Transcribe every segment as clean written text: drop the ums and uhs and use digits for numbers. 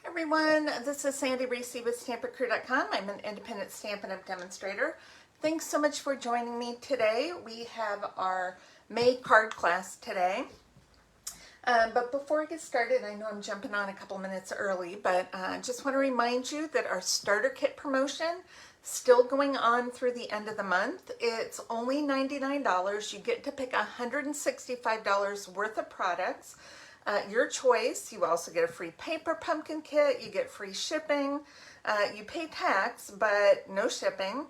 Everyone, this is Sandy Reese with StampItCrew.com. I'm an independent Stampin' Up! Demonstrator. Thanks so much for joining me today. We have our May card class today. But before I get started, I know I'm jumping on a couple minutes early, but just want to remind you that our starter kit promotion still going on through the end of the month. It's only $99. You get to pick $165 worth of products. Your choice. You also get a free paper pumpkin kit. You get free shipping. You pay tax, but no shipping.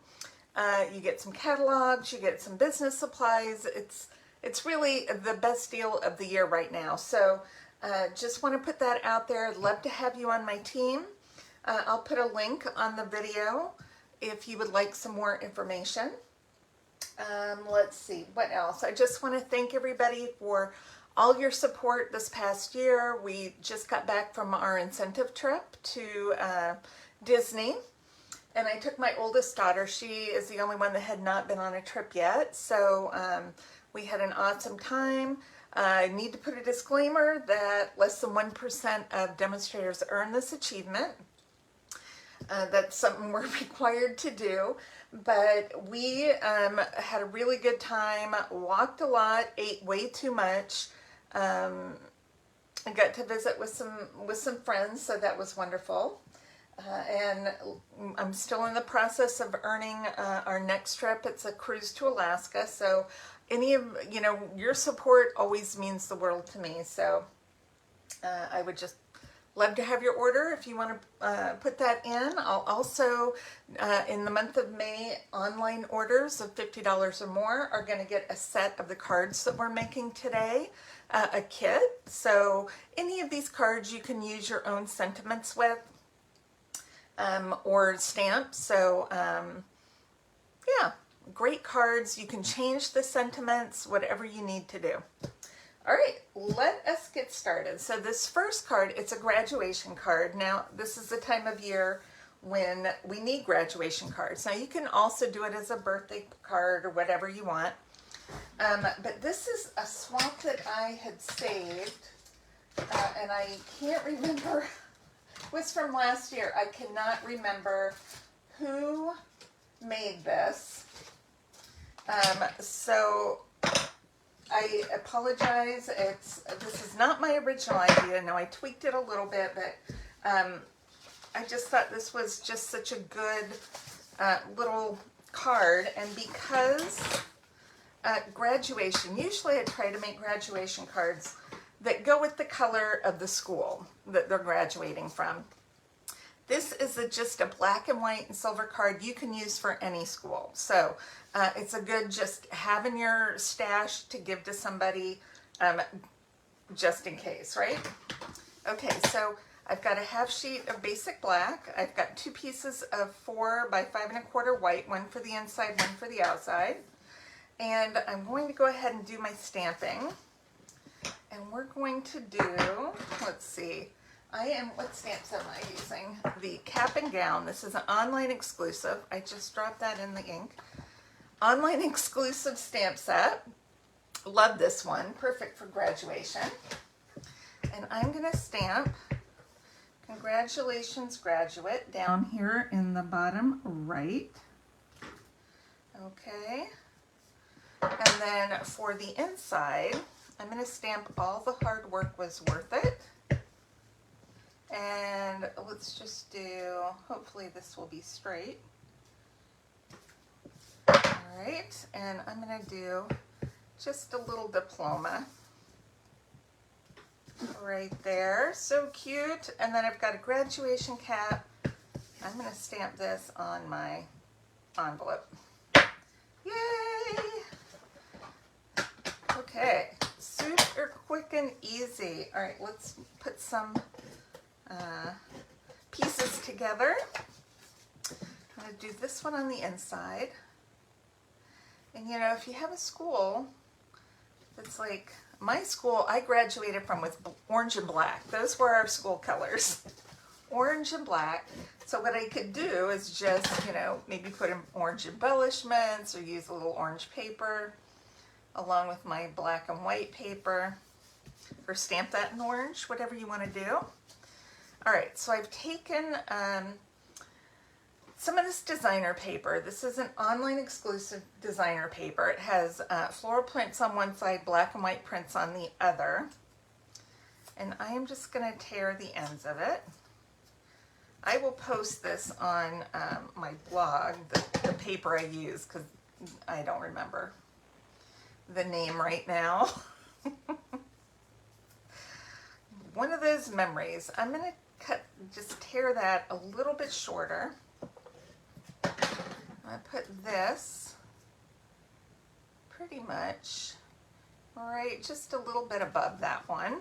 You get some catalogs. You get some business supplies. It's really the best deal of the year right now. So just want to put that out there. I'd love to have you on my team. I'll put a link on the video if you would like some more information. Let's see, what else? I just want to thank everybody for all your support this past year. We just got back from our incentive trip to Disney, and I took my oldest daughter. She is the only one that had not been on a trip yet, so we had an awesome time. I need to put a disclaimer that less than 1% of demonstrators earn this achievement. That's something we're required to do, but we had a really good time, walked a lot, ate way too much. I got to visit with some friends, so that was wonderful. And I'm still in the process of earning our next trip. It's a cruise to Alaska, so any of your support always means the world to me. So I would just love to have your order if you want to put that in. I'll also, in the month of May, online orders of $50 or more are going to get a set of the cards that we're making today, a kit. So any of these cards you can use your own sentiments with or stamps. So yeah, great cards. You can change the sentiments, whatever you need to do. All right, let us get started. So this first card, it's a graduation card. Now, this is the time of year when we need graduation cards. Now, you can also do it as a birthday card or whatever you want. But this is a swap that I had saved, and I can't remember. It was from last year. I cannot remember who made this. So I apologize. This is not my original idea. No, I tweaked it a little bit, but I just thought this was just such a good little card. And because graduation, usually I try to make graduation cards that go with the color of the school that they're graduating from. This is just a black and white and silver card you can use for any school. So it's a good just having your stash to give to somebody just in case, right? Okay, so I've got a half sheet of basic black. I've got 2 pieces of 4 by 5 1/4 white, one for the inside, one for the outside. And I'm going to go ahead and do my stamping. And we're going to do, let's see, what stamps am I using? The Cap and Gown. This is an online exclusive. I just dropped that in the ink. Online exclusive stamp set. Love this one. Perfect for graduation. And I'm going to stamp Congratulations Graduate down here in the bottom right. Okay. And then for the inside, I'm going to stamp All the Hard Work Was Worth It. And let's just do, hopefully this will be straight. All right, and I'm going to do just a little diploma right there. So cute. And then I've got a graduation cap. I'm going to stamp this on my envelope. Yay! Okay, super quick and easy. All right, let's put some pieces together. I'm going to do this one on the inside. And if you have a school that's like my school, I graduated from with orange and black. Those were our school colors, orange and black. So what I could do is just, maybe put in orange embellishments or use a little orange paper along with my black and white paper, or stamp that in orange, whatever you want to do. All right, so I've taken some of this designer paper. This is an online exclusive designer paper. It has floral prints on one side, black and white prints on the other. And I am just going to tear the ends of it. I will post this on my blog, the paper I use, because I don't remember the name right now. One of those memories. I'm going to just tear that a little bit shorter. I put this pretty much right just a little bit above that one.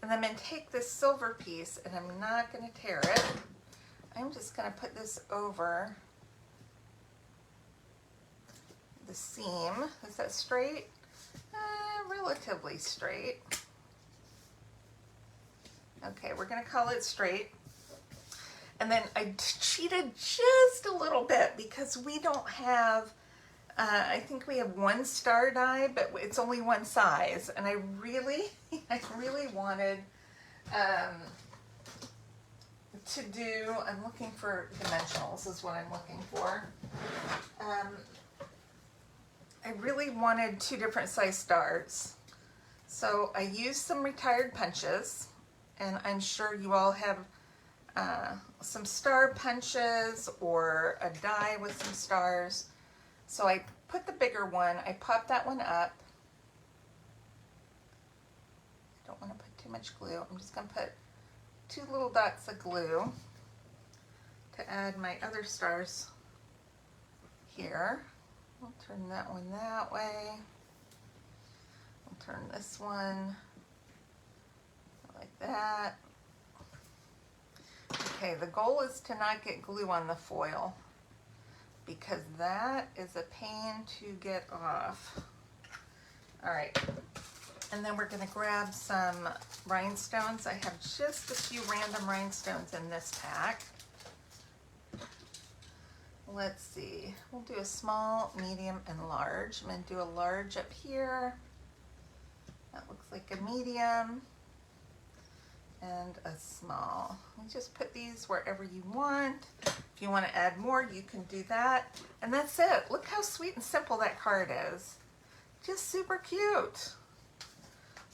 And I'm going to take this silver piece and I'm not going to tear it. I'm just going to put this over the seam. Is that straight? Relatively straight. Okay, we're going to call it straight. And then I cheated just a little bit because we don't have, I think we have one star die, but it's only one size. And I really wanted to do, I'm looking for dimensionals is what I'm looking for. I really wanted 2 different size stars. So I used some retired punches, and I'm sure you all have some star punches or a die with some stars. So I put the bigger one, I popped that one up. I don't want to put too much glue. I'm just going to put 2 little dots of glue to add my other stars here. I'll turn that one that way. I'll turn this one like that. Okay, the goal is to not get glue on the foil because that is a pain to get off. All right, and then we're going to grab some rhinestones. I have just a few random rhinestones in this pack. Let's see, we'll do a small, medium, and large. I'm going to do a large up here. That looks like a medium. And a small. You just put these wherever you want. If you want to add more, you can do that. And that's it. Look how sweet and simple that card is. Just super cute.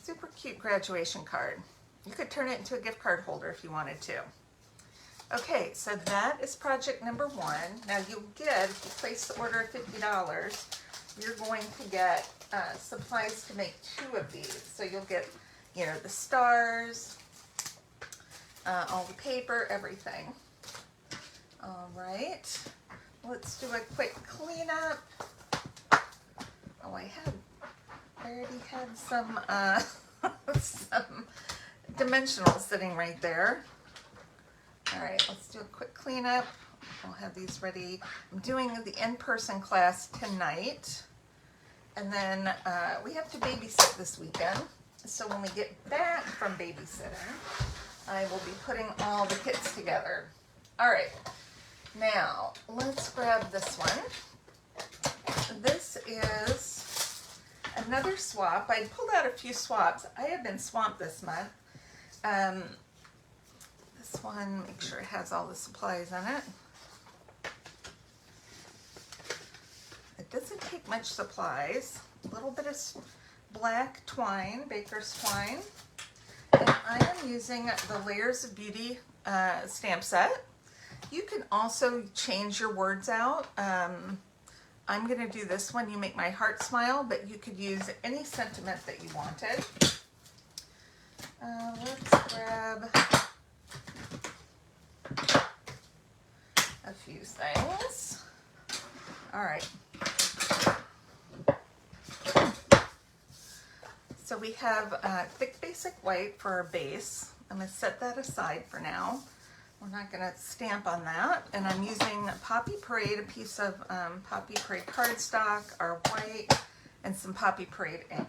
Super cute graduation card. You could turn it into a gift card holder if you wanted to. Okay, so that is project number 1. Now you'll get, if you place the order of $50, you're going to get supplies to make 2 of these. So you'll get, you know, the stars, all the paper, everything. All right, let's do a quick cleanup. Oh, I already had some some dimensionals sitting right there. All right, let's do a quick cleanup. I'll have these ready. I'm doing the in-person class tonight, and then we have to babysit this weekend. So when we get back from babysitting, I will be putting all the kits together. All right, now let's grab this one. This is another swap. I pulled out a few swaps. I have been swamped this month. This one, make sure it has all the supplies in it. It doesn't take much supplies. A little bit of black twine, baker's twine. And I am using the Layers of Beauty stamp set. You can also change your words out. I'm going to do this one, You Make My Heart Smile, but you could use any sentiment that you wanted. Let's grab a few things. All right. So we have Thick Basic White for our base. I'm going to set that aside for now. We're not going to stamp on that. And I'm using Poppy Parade, a piece of Poppy Parade cardstock, our white, and some Poppy Parade ink.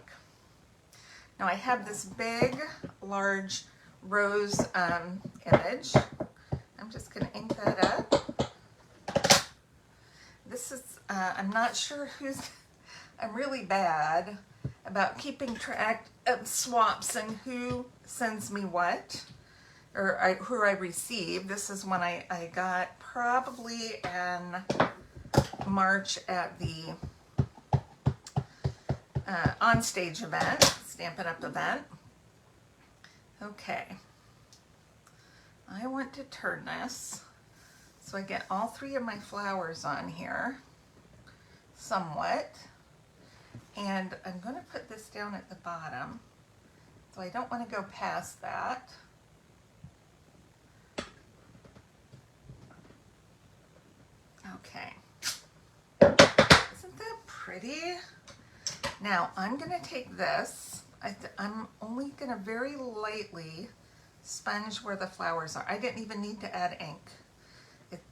Now I have this big, large rose image. I'm just going to ink that up. This is, I'm not sure who's, I'm really bad about keeping track of swaps and who sends me what. who I received. This is one I got probably in March at the on-stage event, Stampin' Up! Event. Okay, I want to turn this so I get all three of my flowers on here somewhat. And I'm going to put this down at the bottom, so I don't want to go past that. Okay, isn't that pretty? Now I'm going to take this, I'm only going to very lightly sponge where the flowers are. I didn't even need to add ink.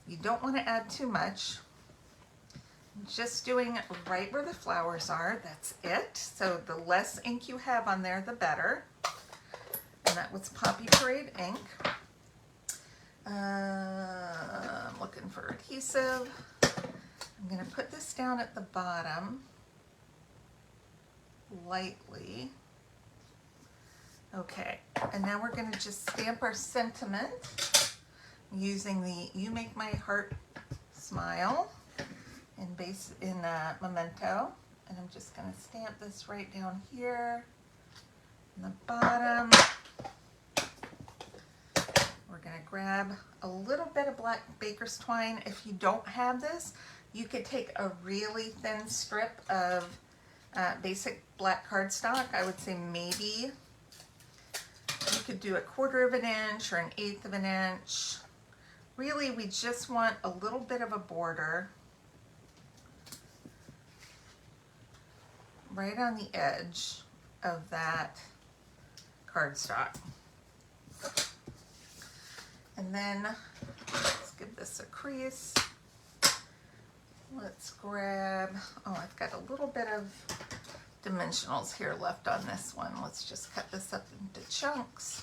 You don't want to add too much. Just doing it right where the flowers are, that's it. So the less ink you have on there, the better. And that was Poppy Parade ink. I'm looking for adhesive. I'm going to put this down at the bottom lightly. Okay, and now we're going to just stamp our sentiment using the You Make My Heart Smile in Memento. And I'm just going to stamp this right down here in the bottom. We're going to grab a little bit of black baker's twine. If you don't have this, you could take a really thin strip of basic black cardstock. I would say maybe you could do 1/4 of an inch or 1/8 of an inch. Really, we just want a little bit of a border right on the edge of that cardstock. And then let's give this a crease. Let's grab, oh, I've got a little bit of dimensionals here left on this one. Let's just cut this up into chunks.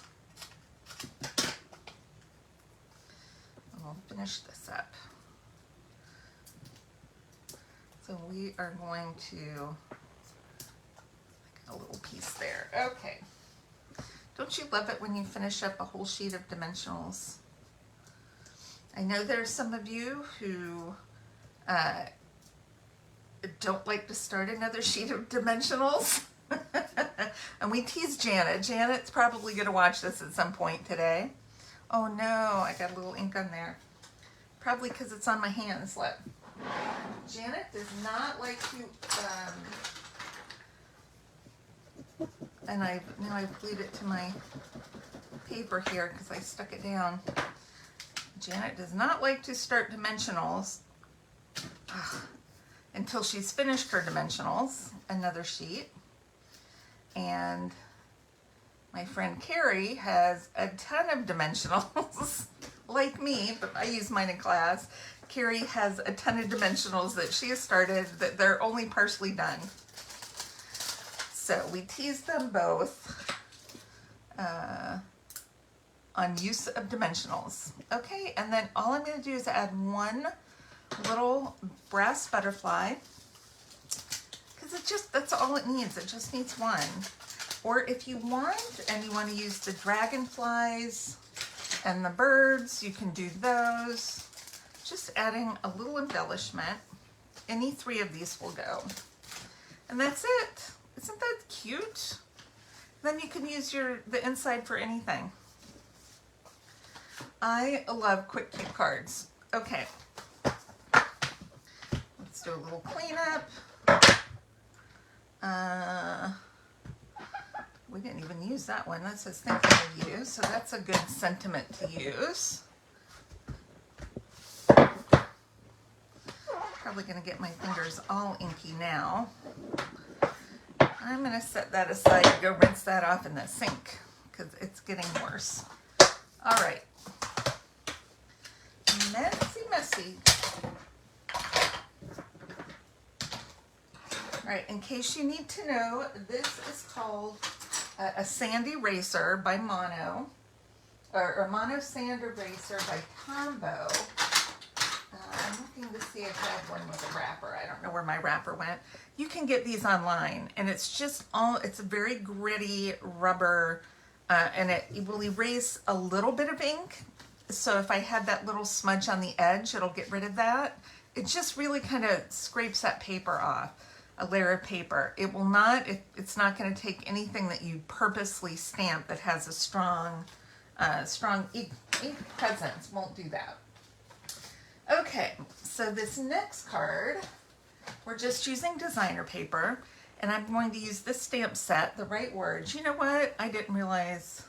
And we'll finish this up. So we are going to, a little piece there. Okay. Don't you love it when you finish up a whole sheet of dimensionals? I know there's some of you who don't like to start another sheet of dimensionals. And we tease Janet. Janet's probably going to watch this at some point today. Oh no, I got a little ink on there. Probably because it's on my hands. Look. Janet does not like to, and now I've glued it to my paper here because I stuck it down. Janet does not like to start dimensionals until she's finished her dimensionals, another sheet. And my friend Carrie has a ton of dimensionals, like me, but I use mine in class. Carrie has a ton of dimensionals that she has started that they're only partially done. So we tease them both on use of dimensionals. Okay, and then all I'm going to do is add one little brass butterfly, because that's all it needs. It just needs one. Or if you want, and you want to use the dragonflies and the birds, you can do those. Just adding a little embellishment. Any three of these will go. And that's it. Isn't that cute? Then you can use the inside for anything. I love quick cute cards. Okay. Let's do a little cleanup. We didn't even use that one. That says thinking of you, so that's a good sentiment to use. Probably going to get my fingers all inky now. I'm going to set that aside and go rinse that off in the sink because it's getting worse. All right. Messy. All right, in case you need to know, this is called a sand eraser by Mono, or Mono sand eraser by Tombow. I'm looking to see if I have one with a wrapper. I don't know where my wrapper went. You can get these online, and it's just it's a very gritty rubber and it will erase a little bit of ink. So if I had that little smudge on the edge, it'll get rid of that. It just really kind of scrapes that paper off, a layer of paper. It will not, it's not going to take anything that you purposely stamp that has a strong ink presence, won't do that. Okay, so this next card, we're just using designer paper, and I'm going to use this stamp set, The Right Words. You know what? I didn't realize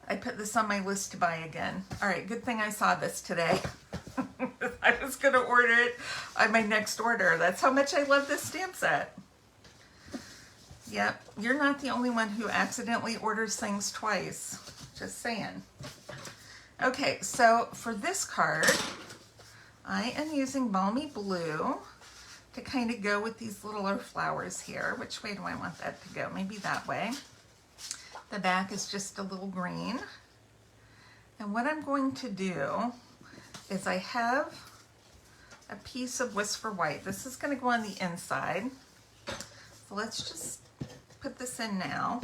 I put this on my list to buy again. All right, good thing I saw this today. I was going to order it on my next order. That's how much I love this stamp set. Yep, you're not the only one who accidentally orders things twice. Just saying. Okay, so for this card, I am using Balmy Blue to kind of go with these littler flowers here. Which way do I want that to go? Maybe that way. The back is just a little green. And what I'm going to do is I have a piece of Whisper White. This is going to go on the inside. So let's just put this in now.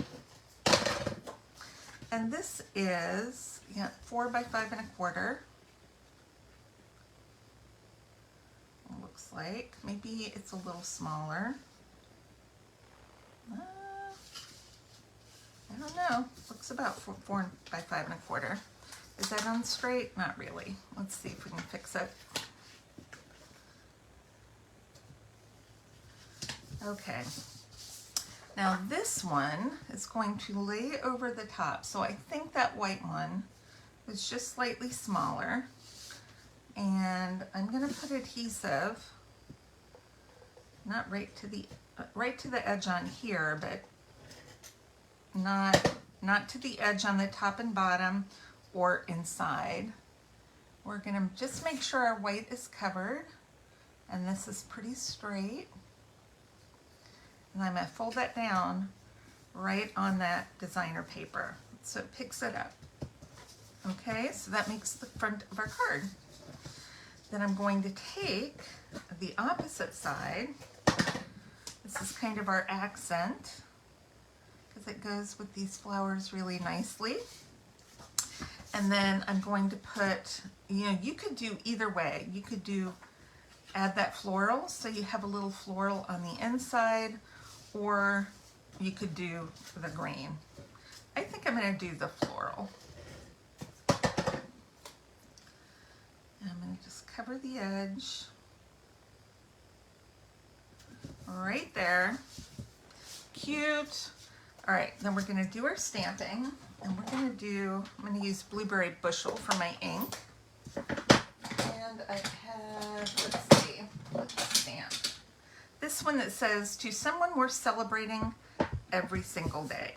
And this is 4 by 5 1/4. Looks like maybe it's a little smaller. I don't know. Looks about 4 by 5 1/4. Is that on straight? Not really. Let's see if we can fix it. Okay. Now this one is going to lay over the top. So I think that white one was just slightly smaller. And I'm going to put adhesive, not right to the edge on here, but not to the edge on the top and bottom or inside. We're going to just make sure our white is covered, and this is pretty straight. And I'm going to fold that down right on that designer paper so it picks it up. Okay, so that makes the front of our card. Then I'm going to take the opposite side. This is kind of our accent because it goes with these flowers really nicely. And then I'm going to put, you could do either way. You could add that floral, so you have a little floral on the inside, or you could do the green. I think I'm going to do the floral. I'm going to just cover the edge right there. Cute. All right, then we're going to do our stamping, and I'm going to use Blueberry Bushel for my ink. And I have, let's see, let's stamp. This one that says, to someone we're celebrating every single day.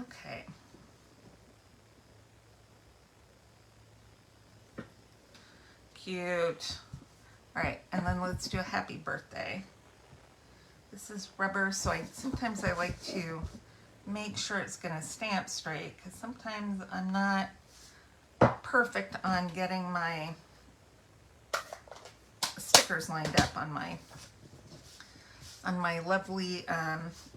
Okay. Cute. All right, and then let's do a happy birthday. This is rubber, so sometimes I like to make sure it's going to stamp straight, because sometimes I'm not perfect on getting my stickers lined up on my lovely,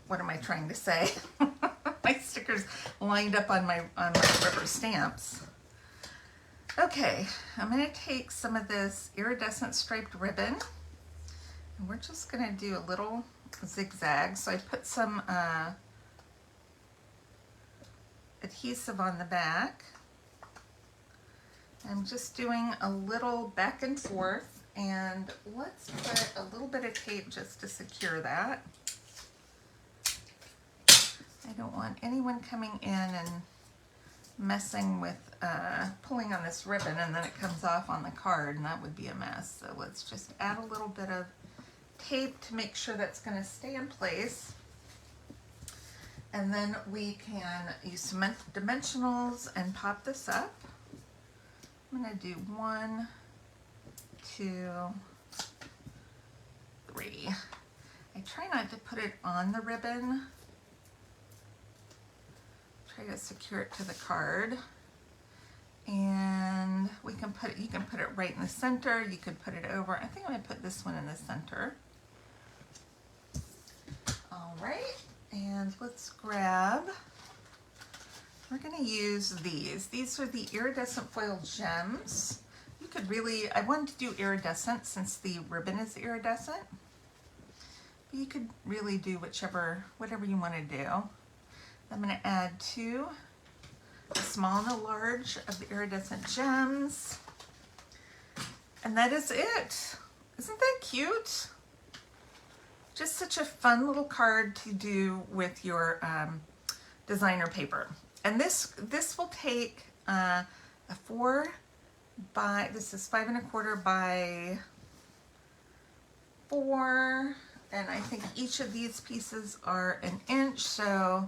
what am I trying to say? My stickers lined up on my rubber stamps. Okay, I'm going to take some of this iridescent striped ribbon, and we're just going to do a little zigzag. So I put some adhesive on the back. I'm just doing a little back and forth, and let's put a little bit of tape just to secure that. I don't want anyone coming in and messing with pulling on this ribbon and then it comes off on the card, and that would be a mess. So let's just add a little bit of tape to make sure that's going to stay in place. And then we can use some dimensionals and pop this up. I'm going to do 1, 2, 3. I try not to put it on the ribbon. Try to secure it to the card. And we can you can put it right in the center. You could put it over. I think I'm going to put this one in the center. All right. And let's grab, we're going to use these. These are the iridescent foil gems. You could really, I wanted to do iridescent since the ribbon is iridescent. But you could really do whatever you want to do. I'm going to add 2, a small and a large of the iridescent gems. And that is it. Isn't that cute? Just such a fun little card to do with your designer paper. And this will take a 4 by, this is 5 1/4 by 4, and I think each of these pieces are 1 inch, so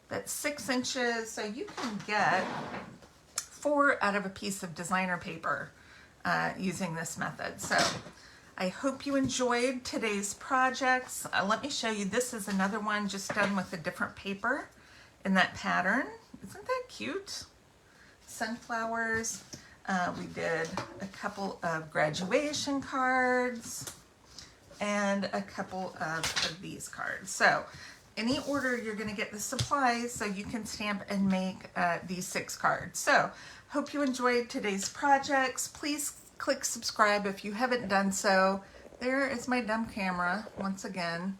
that's 6 inches. So you can get 4 out of a piece of designer paper using this method. So I hope you enjoyed today's projects. Let me show you, this is another one just done with a different paper in that pattern. Isn't that cute? Sunflowers. We did a couple of graduation cards and a couple of these cards. So any order, you're going to get the supplies so you can stamp and make these 6 cards. So hope you enjoyed today's projects. Please click subscribe if you haven't done so. There is my dumb camera once again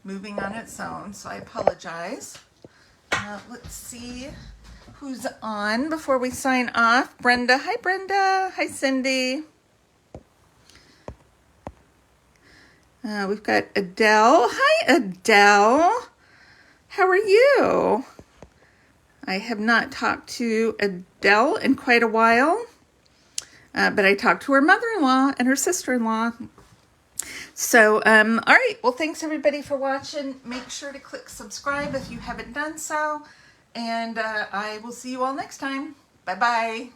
moving on its own, so I apologize. Let's see who's on before we sign off. Brenda. Hi, Brenda. Hi, Cindy. We've got Adele. Hi, Adele. How are you? I have not talked to Adele in quite a while, but I talked to her mother-in-law and her sister-in-law. So, all right. Well, thanks everybody for watching. Make sure to click subscribe if you haven't done so. And I will see you all next time. Bye-bye.